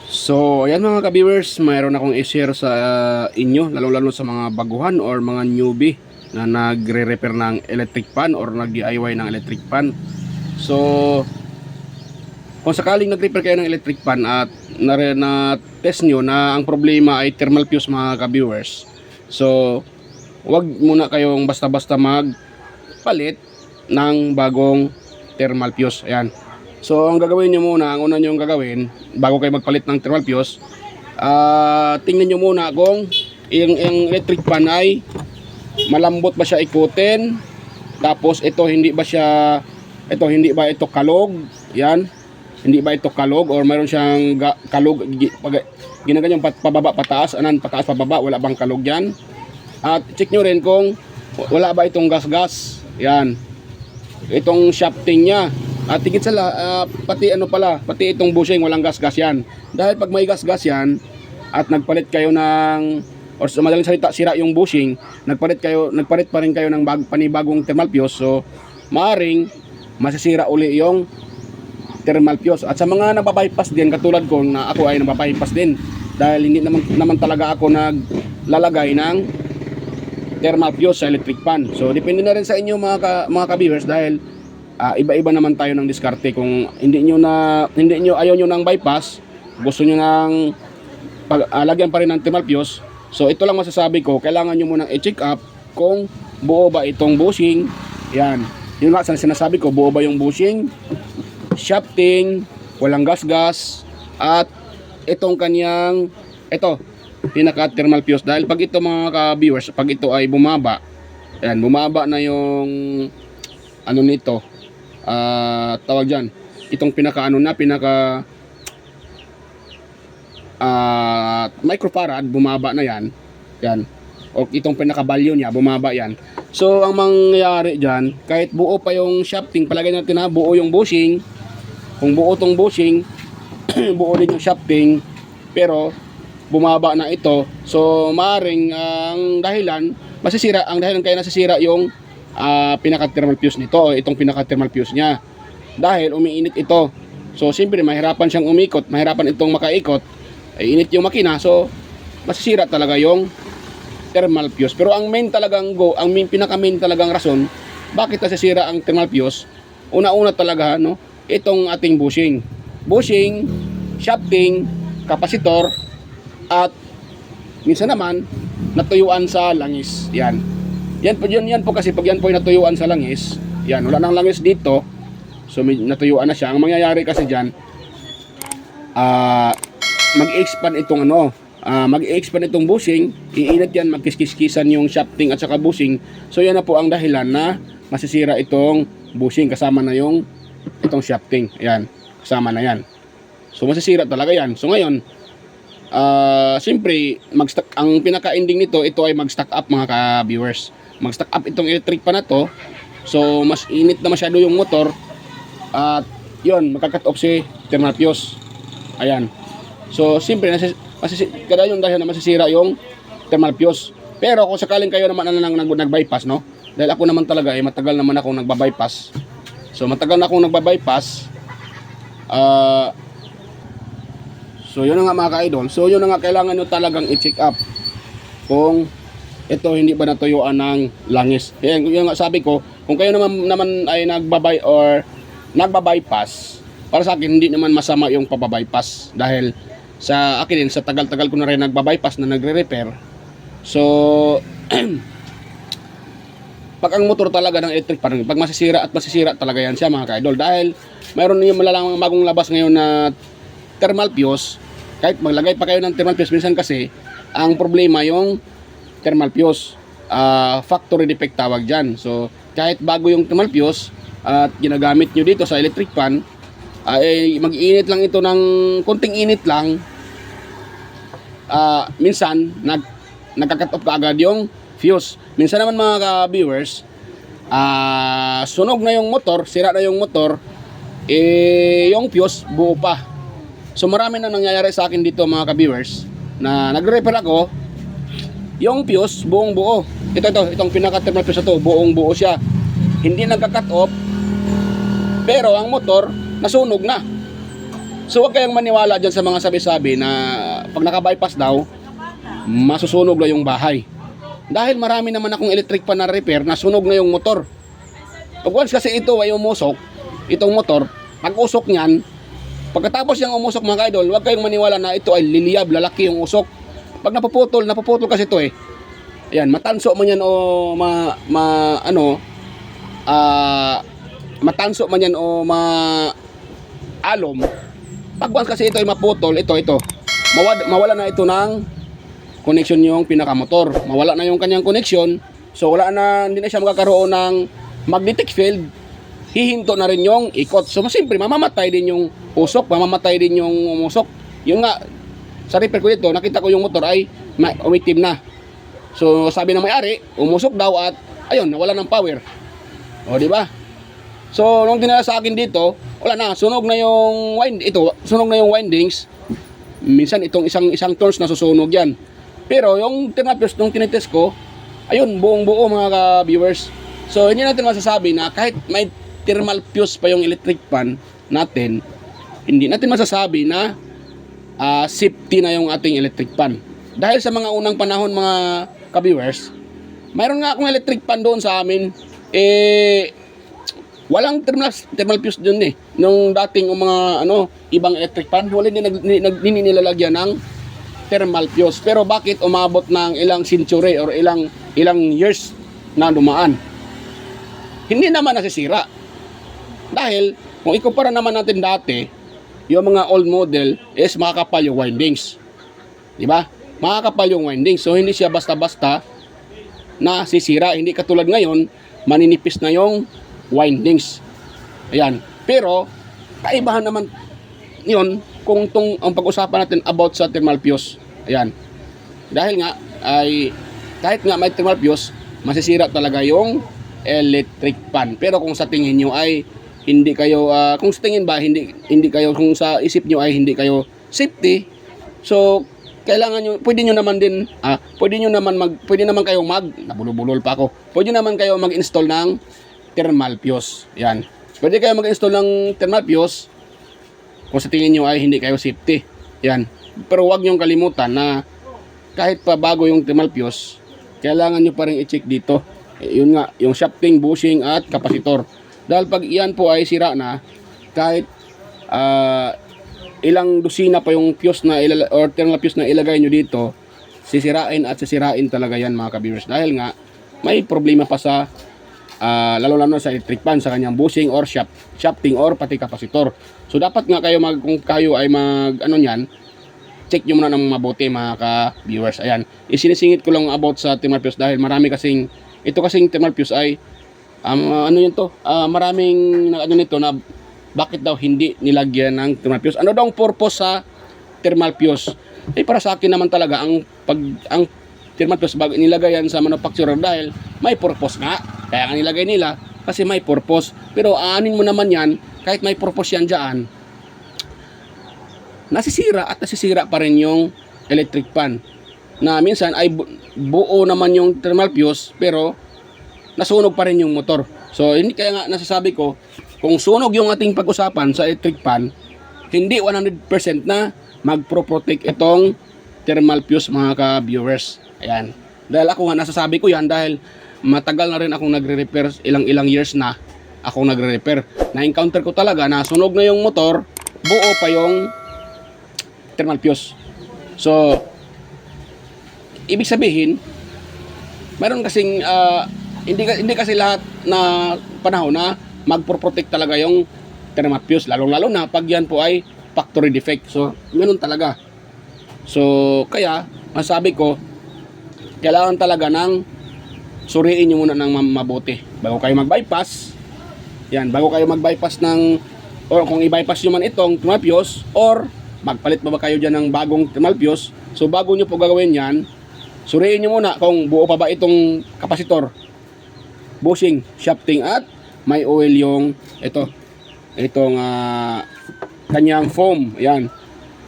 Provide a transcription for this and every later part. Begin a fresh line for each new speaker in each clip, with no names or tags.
So, ayan mga ka-viewers, mayroon akong i-share sa inyo, lalo-lalo sa mga baguhan or mga newbie na nagre-repair ng electric fan or nag-DIY ng electric fan. So, kung sakaling nag-repair kayo ng electric fan at na-test nyo na ang problema ay thermal fuse mga ka-viewers, so, wag muna kayong basta-basta magpalit ng bagong thermal fuse. Ayan. So ang gagawin nyo muna, ang una nyo gagawin bago kayo magpalit ng thermal fuse, tingnan nyo muna kung yung electric fan ay malambot ba siya ikutin, tapos ito hindi ba ito kalog. Yan, hindi ba ito kalog or mayroon siyang kalog pag ginaganyan pababa pataas, pataas pababa, wala bang kalog yan. At check nyo rin kung wala ba itong gas-gas. Yan, itong shafting nya. At tigit sa pati itong bushing walang gas-gas yan. Dahil pag may gas-gas yan at nagpalit kayo ng, or sa madaling salita sira yung bushing, nagpalit pa rin kayo ng panibagong thermal fuse, so maaring masisira uli yung thermal fuse. At sa mga nababypass din katulad ko, na ako ay nababypass din dahil hindi naman talaga ako naglalagay ng thermal fuse sa electric fan. So depende na rin sa inyo mga ka-viewers, dahil iba-iba naman tayo ng diskarte. Kung ayaw nyo ng bypass, gusto nyo ng lagyan pa rin ng thermal fuse, so ito lang masasabi ko, kailangan nyo munang i-check up kung buo ba itong bushing. Yan, yun nga sinasabi ko, buo ba yung bushing, shafting, walang gas-gas, at itong kanyang pinaka thermal fuse. Dahil pag ito mga ka-viewers, pag ito ay bumaba, yan, bumaba na yung nito, tawag dyan, itong pinaka microfarad, bumaba na yan, o itong pinaka value niya, bumaba yan. So ang mangyayari dyan, kahit buo pa yung shafting, palagay natin na buo yung bushing, kung buo tong bushing buo din yung shafting, pero bumaba na ito, so maaring ang dahilan kaya nasisira yung pinaka thermal fuse nito, itong pinaka thermal fuse nya, dahil umiinit ito. So siyempre mahirapan siyang umikot, mahirapan itong makaikot, ay init yung makina, so masisira talaga yung thermal fuse. Pero ang pinaka main talagang rason bakit nasisira ang thermal fuse, una-una talaga itong ating bushing, shafting, kapasitor, at minsan naman natuyuan sa langis. Yan po kasi pag yan po ay natuyuan sa langis, yan, wala nang langis dito, so natuyuan na siya. Ang mangyayari kasi dyan, mag-expand itong bushing, iinit yan, magkiskiskisan yung shafting at saka bushing. So yan na po ang dahilan na masisira itong bushing, kasama na yung itong shafting. Yan, kasama na yan. So masisira talaga yan. So ngayon, siyempre, ang pinaka-ending nito, ito ay mag-stack up mga ka-viewers. Mag-stack up itong electric pan na to, so mas init na masyado yung motor, at yun, magka-cut off si thermal fuse. Ayan. So siyempre, kada yung dahil na masisira yung thermal fuse. Pero kung sakaling kayo naman nag-bypass, dahil ako naman talaga matagal naman akong nagba-bypass. So matagal na akong nagba-bypass. So yun na nga mga ka-idol. So yun na nga, kailangan nyo talagang i-check up kung ito hindi ba natuyuan ng langis. Yung nga sabi ko, kung kayo naman ay nagba-bypass, para sa akin hindi naman masama yung pababypass, dahil sa akin din, sa tagal-tagal ko na rin nagba-bypass na nagre-repair. So pag ang motor talaga ng electric pan, pag masisira talaga yan siya mga ka-idol, dahil mayroon yung malalang bagong labas ngayon na thermal fuse. Kahit maglagay pa kayo ng thermal fuse, minsan kasi ang problema yung thermal fuse, factory defect tawag dyan. So kahit bago yung thermal fuse at ginagamit nyo dito sa electric fan, ay mag-init lang ito ng konting init lang, minsan nagka-cut off kaagad yung fuse. Minsan naman mga ka-viewers, sunog na yung motor, sira na yung motor, yung fuse buo pa. So marami na nangyayari sa akin dito mga ka-viewers, na nagre-repair ako, yung fuse buong buo. Itong pinaka thermal fuse ito, buong buo siya, hindi nagka-cut off, pero ang motor nasunog na. So huwag kayong maniwala dyan sa mga sabi-sabi na pag naka-bypass daw, masusunog na yung bahay. Dahil marami naman akong electric pan na repair, nasunog na yung motor. Pag once kasi ito ay umusok, itong motor, pag-usok niyan, pagkatapos niyang umusok mga idol, huwag kayong maniwala na ito ay liliyab, lalaki yung usok. Pag napuputol kasi ito eh. Ayan, matanso man yan o matanso man yan o alom. Pag once kasi ito ay maputol, ito, mawala na ito ng connection yung pinakamotor. Mawala na yung kanyang connection. So wala na, hindi na siya magkakaroon ng magnetic field. Hihinto na rin yung ikot. So siyempre, mamamatay din yung usok, mamamatay din yung umusok. Yung nga, sa repair ko dito, nakita ko yung motor ay umitim na. So sabi ng may-ari, umusok daw at ayun, nawala ng power. O di ba? So nung dinala sa akin dito, wala na, sunog na yung windings. Minsan itong isang turns na susunog yan. Pero yung thermal fuse nung tinitest ko, ayun, buong-buo mga viewers. So hindi natin masasabi na kahit may thermal fuse pa yung electric pan natin, hindi natin masasabi na safety na yung ating electric pan. Dahil sa mga unang panahon mga ka-viewers, mayroon nga akong electric pan doon sa amin, walang thermal fuse doon eh. Nung dating mga ibang electric pan, wala din nilalagyan ng thermal fuse. Pero bakit umabot ng ilang century or ilang years na dumaan? Hindi naman nasisira. Dahil kung ikumpara naman natin dati, yung mga old model is makakapal yung windings. Di ba? Makakapal yung windings. So hindi siya basta-basta na sisira. Hindi katulad ngayon, maninipis na yung windings. Ayan. Pero kaibahan naman yun kung ang pag-usapan natin about sa thermal fuse. Ayan. Dahil nga ay kahit nga may thermal fuse, masisira talaga yung electric pan. Pero kung sa tingin nyo ay hindi kayo kung sa tingin ba hindi kayo, kung sa isip nyo ay hindi kayo safety, so kailangan nyo, pwede naman kayo nabulol-bulol pa ako. Pwede naman kayo mag-install ng thermal fuse. Ayan. Pwede kayo mag-install ng thermal fuse kung sa tingin nyo ay hindi kayo safety. Yan. Pero huwag nyong kalimutan na kahit pa bago yung thermal fuse, kailangan nyo pa rin i-check dito. Yun nga, yung shafting, bushing at kapasitor. Dahil pag iyan po ay sira na, kahit ilang dosina pa yung fuse na or thermal fuse na ilagay nyo dito, sisirain talaga yan mga ka-viewers. Dahil nga, may problema pa sa lalo-lalo sa electric pan, sa kanyang bushing or shafting or pati kapasitor. So dapat nga kayo kung kayo ay niyan, check nyo muna ng mabuti mga ka-viewers. Ayan, isinisingit ko lang about sa thermal fuse dahil marami kasing thermal fuse ay maraming nito na bakit daw hindi nilagyan ng thermal fuse. Ano daw ang purpose sa thermal fuse? Para sa akin naman talaga ang thermal fuse bago nilagay yan sa manufacturer dahil may purpose nga. Kaya nga nilagay nila kasi may purpose. Pero aanin mo naman yan, kahit may purpose yan dyan, nasisira pa rin yung electric pan. Na minsan ay buo naman yung thermal fuse pero nasunog pa rin yung motor. So hindi, kaya nga nasasabi ko, kung sunog yung ating pag-usapan sa electric pan, hindi 100% na magpro-protect itong thermal fuse mga ka-viewers. Ayan. Dahil ako nga nasasabi ko yan dahil matagal na rin akong nagre-repair, ilang years na akong nagre-repair. Na-encounter ko talaga na sunog na yung motor, buo pa yung thermal fuse. So ibig sabihin, mayroon kasing hindi kasi lahat na panahon na magpro-protect talaga yung thermal fuse, lalo na pag yan po ay factory defect. So ganoon talaga. So kaya masabi ko, kailangan talaga ng suriin nyo muna ng mabuti bago kayo mag-bypass. Yan, bago kayo mag-bypass or kung i-bypass nyo man itong thermal fuse or magpalit ba kayo dyan ng bagong thermal fuse. So bago nyo po gagawin yan, suriin nyo muna kung buo pa ba itong kapasitor, bushing, shafting at may oil yung itong kanyang foam. Yan.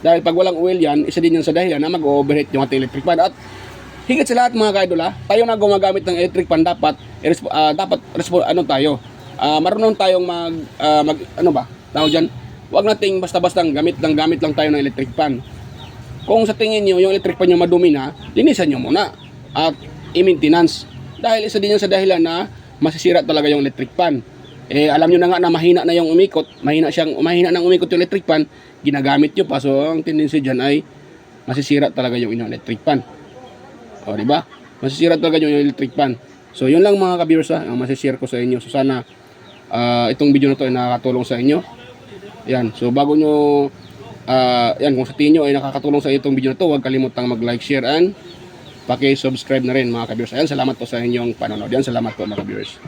Dahil pag walang oil yan, isa din yan sa dahilan na mag-overheat yung ating electric pan. At higit sa lahat mga ka-idol, tayo na gumagamit ng electric pan, dapat marunong tayong tawag dyan, Huwag nating basta-bastang gamit lang tayo ng electric fan. Kung sa tingin nyo, yung electric pan nyo madumi na, linisan nyo muna at i-maintenance. Dahil isa din yan sa dahilan na masisira talaga yung electric pan. Alam nyo na nga na mahina na yung umikot, mahina nang umikot yung electric pan, ginagamit nyo pa. So, ang tendency dyan ay masisira talaga yung inyong electric pan. O, diba? Masisira talaga yung electric pan. So, yun lang mga ka-viewers ang masishare ko sa inyo. So, sana itong video na to ay nakakatulong sa inyo. Yan. So, bago nyo yan, kung sa tingin nyo ay nakakatulong sa itong video na to, huwag kalimutang mag-like, share, and paki-subscribe na rin mga ka-viewers. Ayan, salamat po sa inyong panonood. Yan, salamat po mga ka-viewers.